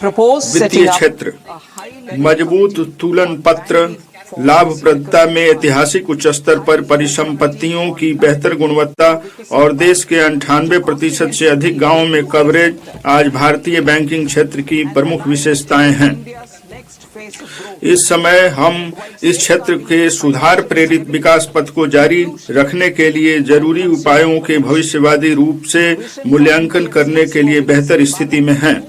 वित्तीय क्षेत्र, मजबूत तुलन पत्र, लाभप्रदता में ऐतिहासिक उच्च स्तर पर परिसंपत्तियों की बेहतर गुणवत्ता और देश के 98% से अधिक गांवों में कवरेज आज भारतीय बैंकिंग क्षेत्र की प्रमुख विशेषताएं हैं। इस समय हम इस क्षेत्र के सुधार प्रेरित विकास पथ को जारी रखने के लिए जरूरी उपायों के भविष्यवादी रूप से मूल्यांकन करने के लिए बेहतर स्थिति में हैं।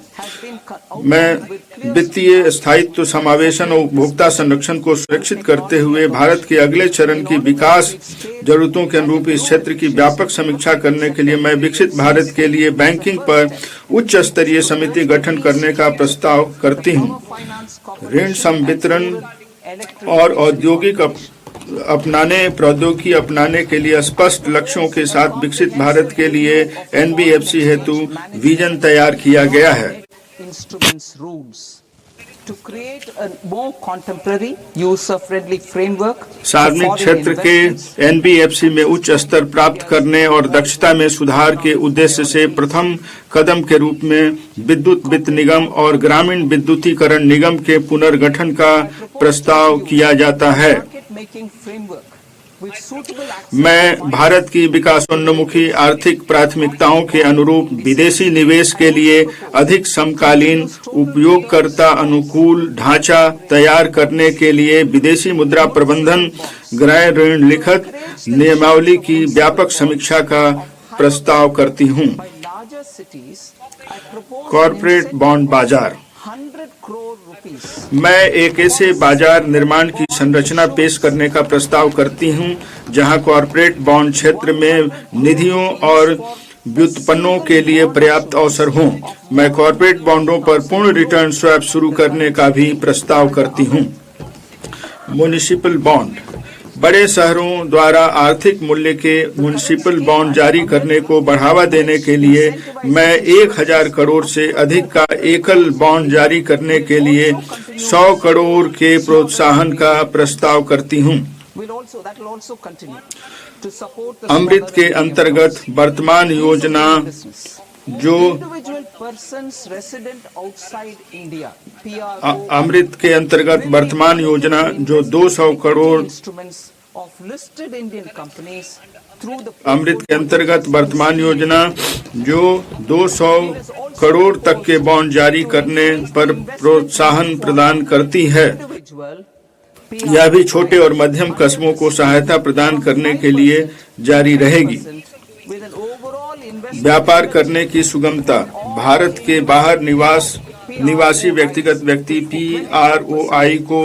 मैं वित्तीय स्थायित्व, समावेशन और उपभोक्ता संरक्षण को सुरक्षित करते हुए भारत के अगले चरण की विकास जरूरतों के अनुरूप इस क्षेत्र की व्यापक समीक्षा करने के लिए मैं विकसित भारत के लिए बैंकिंग पर उच्च स्तरीय समिति गठन करने का प्रस्ताव करती हूँ। ऋण संवितरण और औद्योगिक प्रौद्योगिकी अपनाने के लिए स्पष्ट लक्ष्यों के साथ विकसित भारत के लिए NBFC हेतु विजन तैयार किया गया है। Instruments rules to create a more contemporary user-friendly framework। सार्वजनिक क्षेत्र के NBFC में उच्च स्तर प्राप्त करने और दक्षता में सुधार के उद्देश्य से प्रथम कदम के रूप में विद्युत वित्त निगम और ग्रामीण विद्युतीकरण निगम के पुनर्गठन का प्रस्ताव किया जाता है। मैं भारत की विकासोन्मुखी आर्थिक प्राथमिकताओं के अनुरूप विदेशी निवेश के लिए अधिक समकालीन उपयोगकर्ता अनुकूल ढांचा तैयार करने के लिए विदेशी मुद्रा प्रबंधन गृह ऋण लिखित नियमावली की व्यापक समीक्षा का प्रस्ताव करती हूँ। कॉर्पोरेट बॉन्ड बाजार, मैं एक ऐसे बाजार निर्माण की संरचना पेश करने का प्रस्ताव करती हूं जहां कॉर्पोरेट बॉन्ड क्षेत्र में निधियों और व्युत्पन्नों के लिए पर्याप्त अवसर हों। मैं कॉर्पोरेट बॉन्डों पर पूर्ण रिटर्न स्वैप शुरू करने का भी प्रस्ताव करती हूं। म्युनिसिपल बॉन्ड, बड़े शहरों द्वारा आर्थिक मूल्य के म्युनिसिपल बॉन्ड जारी करने को बढ़ावा देने के लिए मैं 1000 करोड़ से अधिक का एकल बॉन्ड जारी करने के लिए 100 करोड़ के प्रोत्साहन का प्रस्ताव करती हूं। अमृत के अंतर्गत वर्तमान योजना जो अमृत के अंतर्गत वर्तमान योजना जो 200 करोड़ अमृत के अंतर्गत वर्तमान योजना जो 200 करोड़ तक के बॉन्ड जारी करने पर प्रोत्साहन प्रदान करती है। यह भी छोटे और मध्यम कस्बों को सहायता प्रदान करने के लिए जारी रहेगी। व्यापार करने की सुगमता, भारत के बाहर निवासी व्यक्तिगत व्यक्ति PROI को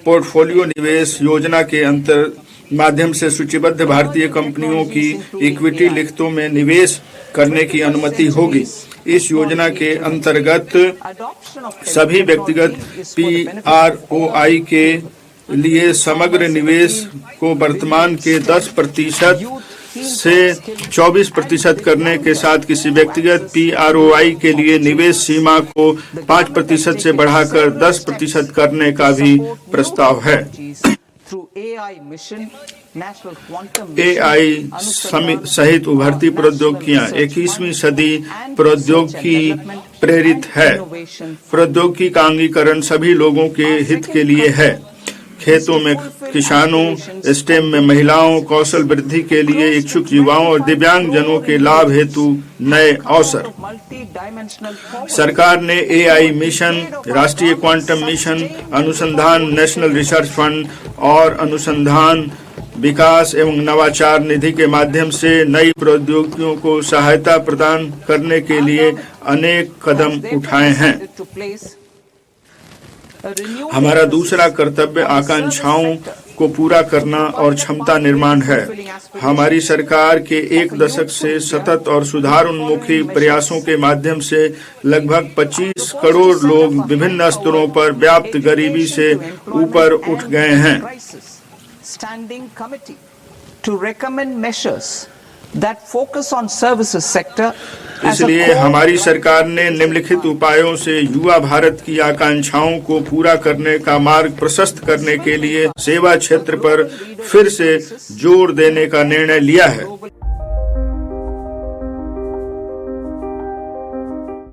पोर्टफोलियो निवेश योजना के माध्यम से सूचीबद्ध भारतीय कंपनियों की इक्विटी लिखतों में निवेश करने की अनुमति होगी। इस योजना के अंतर्गत सभी व्यक्तिगत PROI के लिए समग्र निवेश को वर्तमान के 10% से 24% करने के साथ किसी व्यक्तिगत PROI के लिए निवेश सीमा को 5% से बढ़ाकर 10% करने का भी प्रस्ताव है। AI सहित उभरती प्रौद्योगिकियां 21वीं सदी प्रौद्योगिकी प्रेरित है। प्रौद्योगिकी का अंगीकरण सभी लोगों के हित के लिए है। खेतों में किसानों, स्टेम में महिलाओं, कौशल वृद्धि के लिए इच्छुक युवाओं और दिव्यांग जनों के लाभ हेतु नए अवसर। सरकार ने AI मिशन, राष्ट्रीय क्वांटम मिशन, अनुसंधान नेशनल रिसर्च फंड और अनुसंधान विकास एवं नवाचार निधि के माध्यम से नई प्रौद्योगिकियों को सहायता प्रदान करने के लिए अनेक कदम उठाए हैं। हमारा दूसरा कर्तव्य आकांक्षाओं को पूरा करना और क्षमता निर्माण है। हमारी सरकार के एक दशक से सतत और सुधार उन्मुखी प्रयासों के माध्यम से लगभग 25 करोड़ लोग विभिन्न स्तरों पर व्याप्त गरीबी से ऊपर उठ गए हैं। इसलिए हमारी सरकार ने निम्नलिखित उपायों से युवा भारत की आकांक्षाओं को पूरा करने का मार्ग प्रशस्त करने के लिए सेवा क्षेत्र पर फिर से जोर देने का निर्णय लिया है।